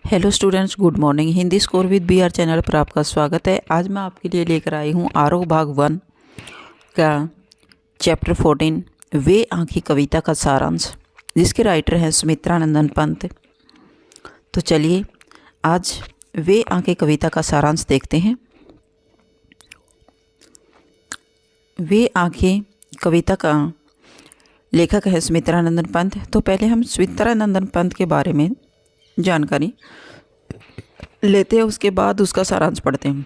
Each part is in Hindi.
Hello students, good morning. Hindi score with B R channel पर आपका स्वागत है। आज मैं आपके लिए लेकर आई हूँ आरोह भाग 1 का चैप्टर 14 वे आँखें कविता का सारांश, जिसके राइटर हैं सुमित्रा नंदन पंत। तो चलिए आज वे आँखें कविता का सारांश देखते हैं। वे आँखें कविता का लेखक है सुमित्रा नंदन पंत। तो पहले हम सुमित्रा नंदन पंत के बारे में जानकारी लेते हैं, उसके बाद उसका सारांश पढ़ते हैं।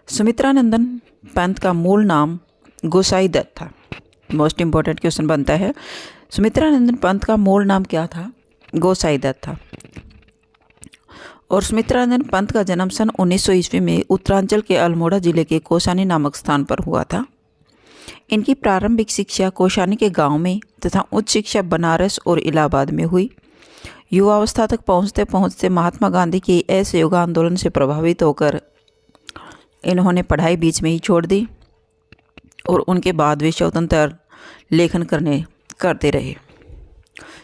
सुमित्रा नंदन पंत का मूल नाम गोसाई दत्त था। मोस्ट इम्पोर्टेंट क्वेश्चन बनता है, सुमित्रा नंदन पंत का मूल नाम क्या था? गोसाई दत्त था। और सुमित्रा नंदन पंत का जन्म सन 1900 ईस्वी में उत्तरांचल के अल्मोड़ा जिले के कोसानी नामक स्थान पर हुआ था। इनकी प्रारंभिक शिक्षा कोसानी के गांव में तथा उच्च शिक्षा बनारस और इलाहाबाद में हुई। युवावस्था तक पहुंचते पहुंचते महात्मा गांधी के असहयोग आंदोलन से प्रभावित होकर इन्होंने पढ़ाई बीच में ही छोड़ दी और उनके बाद वे स्वतंत्र लेखन करते रहे।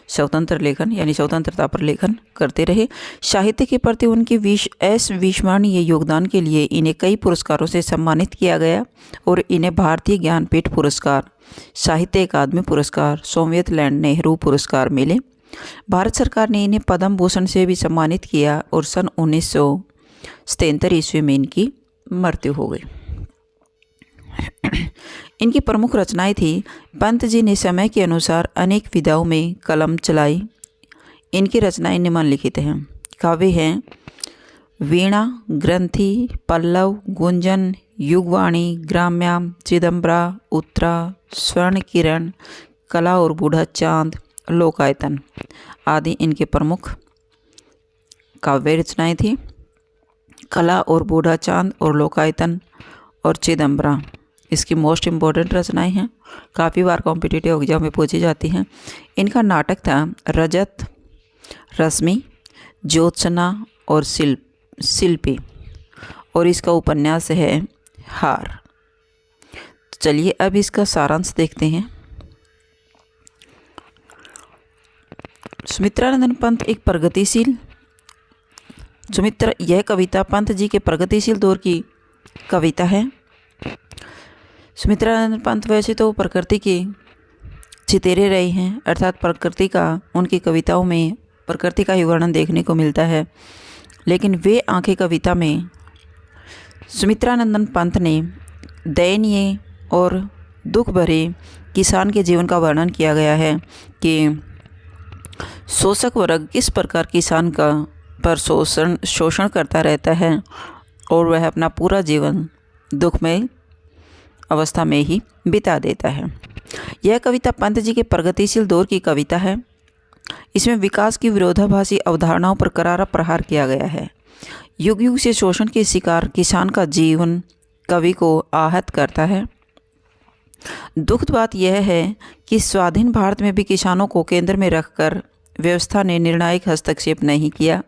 स्वतंत्र लेखन यानी स्वतंत्रता पर लेखन करते रहे। साहित्य के प्रति उनके अविस्मरणीय योगदान के लिए इन्हें कई पुरस्कारों से सम्मानित किया गया और इन्हें भारतीय ज्ञानपीठ पुरस्कार, साहित्य अकादमी पुरस्कार, सोवियत लैंड नेहरू पुरस्कार मिले। भारत सरकार ने इन्हें पद्म भूषण से भी सम्मानित किया और सन 1977 ईस्वी में इनकी मृत्यु हो गई। इनकी प्रमुख रचनाएं थी। पंत जी ने समय के अनुसार अनेक विधाओं में कलम चलाई। इनकी रचनाएं निम्नलिखित हैं। काव्य हैं वीणा, ग्रंथि, पल्लव, गुंजन, युगवाणी, ग्राम्याम, चिदम्बरा, उत्तरा, स्वर्ण किरण, कला और बूढ़ा चांद, लोकायतन आदि इनके प्रमुख काव्य रचनाएं थी। कला और बूढ़ा चांद और लोकायतन और चिदम्बरा इसकी मोस्ट इम्पोर्टेंट रचनाएं हैं, काफ़ी बार कॉम्पिटिटिव एग्जाम में पूछी जाती हैं। इनका नाटक था रजत, रश्मि, ज्योत्सना और शिल्पी और इसका उपन्यास है हार। तो चलिए अब इसका सारांश देखते हैं। सुमित्रा नंदन पंत एक यह कविता पंत जी के प्रगतिशील दौर की कविता है। सुमित्रा नंदन पंत वैसे तो प्रकृति के चितेरे रहे हैं, अर्थात प्रकृति का उनकी कविताओं में प्रकृति का ही वर्णन देखने को मिलता है। लेकिन वे आँखें कविता में सुमित्रा नंदन पंत ने दयनीय और दुख भरे किसान के जीवन का वर्णन किया गया है कि शोषक वर्ग किस प्रकार किसान का पर शोषण करता रहता है और वह अपना पूरा जीवन दुखमय अवस्था में ही बिता देता है। यह कविता पंत जी के प्रगतिशील दौर की कविता है। इसमें विकास की विरोधाभासी अवधारणाओं पर करारा प्रहार किया गया है। युग युग से शोषण के शिकार किसान का जीवन कवि को आहत करता है। दुखद बात यह है कि स्वाधीन भारत में भी किसानों को केंद्र में रखकर व्यवस्था ने निर्णायक हस्तक्षेप नहीं किया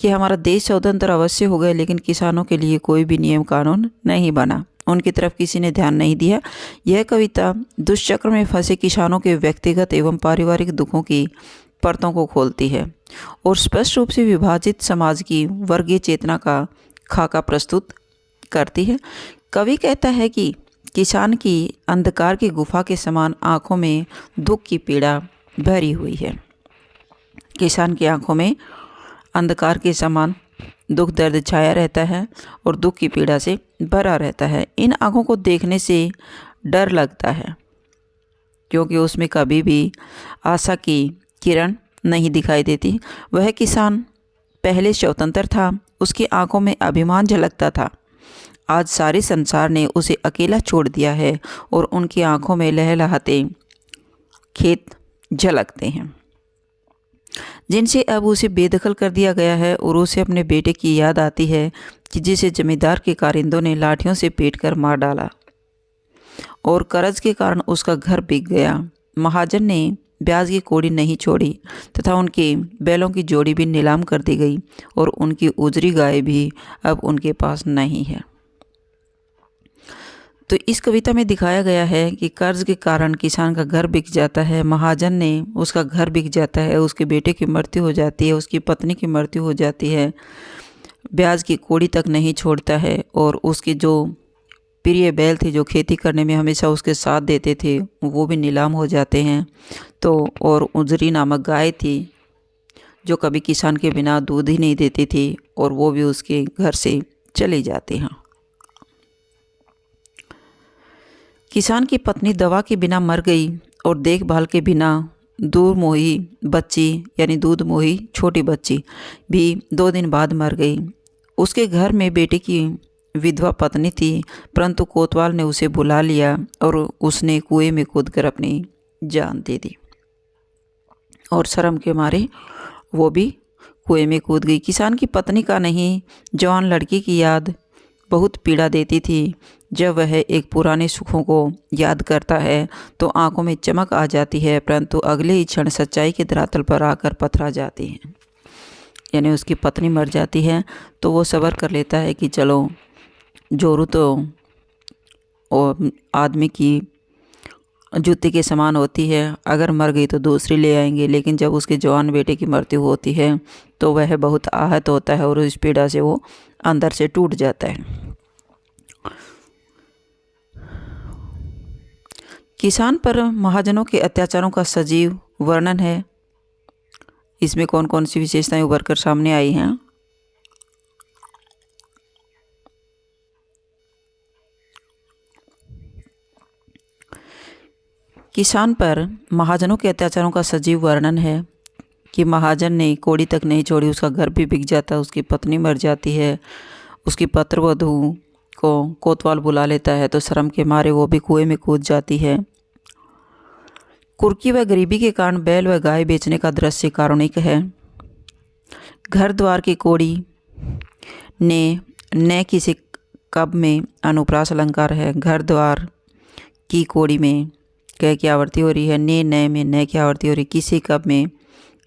कि हमारा देश स्वतंत्र अवश्य हो गया, लेकिन किसानों के लिए कोई भी नियम कानून नहीं बना। उनकी तरफ किसी ने ध्यान नहीं दिया। यह कविता दुष्चक्र में फंसे किसानों के व्यक्तिगत एवं पारिवारिक दुखों की परतों को खोलती है और स्पष्ट रूप से विभाजित समाज की वर्गीय चेतना का खाका प्रस्तुत करती है। कवि कहता है कि किसान की अंधकार की गुफा के समान आँखों में दुख की पीड़ा भरी हुई है। किसान की आंखों में अंधकार के समान दुख दर्द छाया रहता है और दुख की पीड़ा से भरा रहता है। इन आंखों को देखने से डर लगता है क्योंकि उसमें कभी भी आशा की किरण नहीं दिखाई देती। वह किसान पहले स्वतंत्र था, उसकी आंखों में अभिमान झलकता था। आज सारे संसार ने उसे अकेला छोड़ दिया है और उनकी आंखों में लहलहाते खेत झलकते हैं जिनसे अब उसे बेदखल कर दिया गया है। और उसे अपने बेटे की याद आती है कि जिसे जमींदार के कारिंदों ने लाठियों से पीट कर मार डाला और कर्ज के कारण उसका घर बिक गया। महाजन ने ब्याज की कौड़ी नहीं छोड़ी तथा उनके बैलों की जोड़ी भी नीलाम कर दी गई और उनकी उजरी गाय भी अब उनके पास नहीं है। तो इस कविता में दिखाया गया है कि कर्ज के कारण किसान का घर बिक जाता है, महाजन ने उसका घर बिक जाता है, उसके बेटे की मृत्यु हो जाती है, उसकी पत्नी की मृत्यु हो जाती है, ब्याज की कौड़ी तक नहीं छोड़ता है, और उसके जो प्रिय बैल थे जो खेती करने में हमेशा उसके साथ देते थे वो भी नीलाम हो जाते हैं। तो और उजरी नामक गाय थी जो कभी किसान के बिना दूध ही नहीं देती थी, और वो भी उसके घर से चले जाते हैं। किसान की पत्नी दवा के बिना मर गई और देखभाल के बिना दूध मोही बच्ची यानी दूध मोही छोटी बच्ची भी 2 दिन बाद मर गई। उसके घर में बेटे की विधवा पत्नी थी, परंतु कोतवाल ने उसे बुला लिया और उसने कुएं में कूदकर अपनी जान दे दी, और शर्म के मारे वो भी कुएं में कूद गई। किसान की पत्नी का नहीं, जवान लड़की की याद बहुत पीड़ा देती थी। जब वह एक पुराने सुखों को याद करता है तो आंखों में चमक आ जाती है, परंतु अगले ही क्षण सच्चाई के धरातल पर आकर पथरा जाती है। यानी उसकी पत्नी मर जाती है तो वो सब्र कर लेता है कि चलो जोरू तो आदमी की जूते के समान होती है, अगर मर गई तो दूसरी ले आएंगे। लेकिन जब उसके जवान बेटे की मृत्यु होती है तो वह बहुत आहत होता है और उस पीड़ा से वो अंदर से टूट जाता है। किसान पर महाजनों के अत्याचारों का सजीव वर्णन है। इसमें कौन कौन सी विशेषताएं उभर कर सामने आई हैं? किसान पर महाजनों के अत्याचारों का सजीव वर्णन है कि महाजन ने कौड़ी तक नहीं छोड़ी, उसका घर भी बिक जाता है, उसकी पत्नी मर जाती है, उसकी पुत्रवधू को कोतवाल बुला लेता है तो शर्म के मारे वो भी कुएं में कूद जाती है। कुर्की व गरीबी के कारण बैल व गाय बेचने का दृश्य कारुणिक है। घर द्वार की कौड़ी ने न किसी कब में अनुप्रास अलंकार है। घर द्वार की कौड़ी में क की आवृत्ति हो रही है, ने न में न की आवृत्ति हो रही, किसी कब में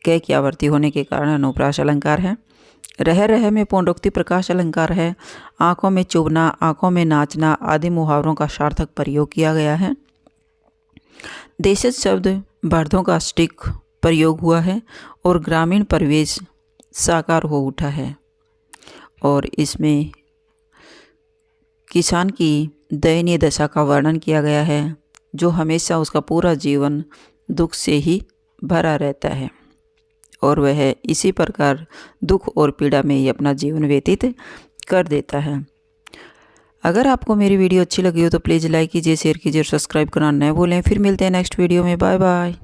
क की आवृत्ति होने के कारण अनुप्रास अलंकार है। रह रह में पौंडोक्ति प्रकाश अलंकार है। आँखों में चुभना, आँखों में नाचना आदि मुहावरों का सार्थक प्रयोग किया गया है। देशज शब्द बर्धों का स्टिक प्रयोग हुआ है और ग्रामीण परिवेश साकार हो उठा है। और इसमें किसान की दयनीय दशा का वर्णन किया गया है, जो हमेशा उसका पूरा जीवन दुख से ही भरा रहता है और वह इसी प्रकार दुख और पीड़ा में ही अपना जीवन व्यतीत कर देता है। अगर आपको मेरी वीडियो अच्छी लगी हो तो प्लीज़ लाइक कीजिए, शेयर कीजिए और सब्सक्राइब करना न भूलें। फिर मिलते हैं नेक्स्ट वीडियो में। Bye bye.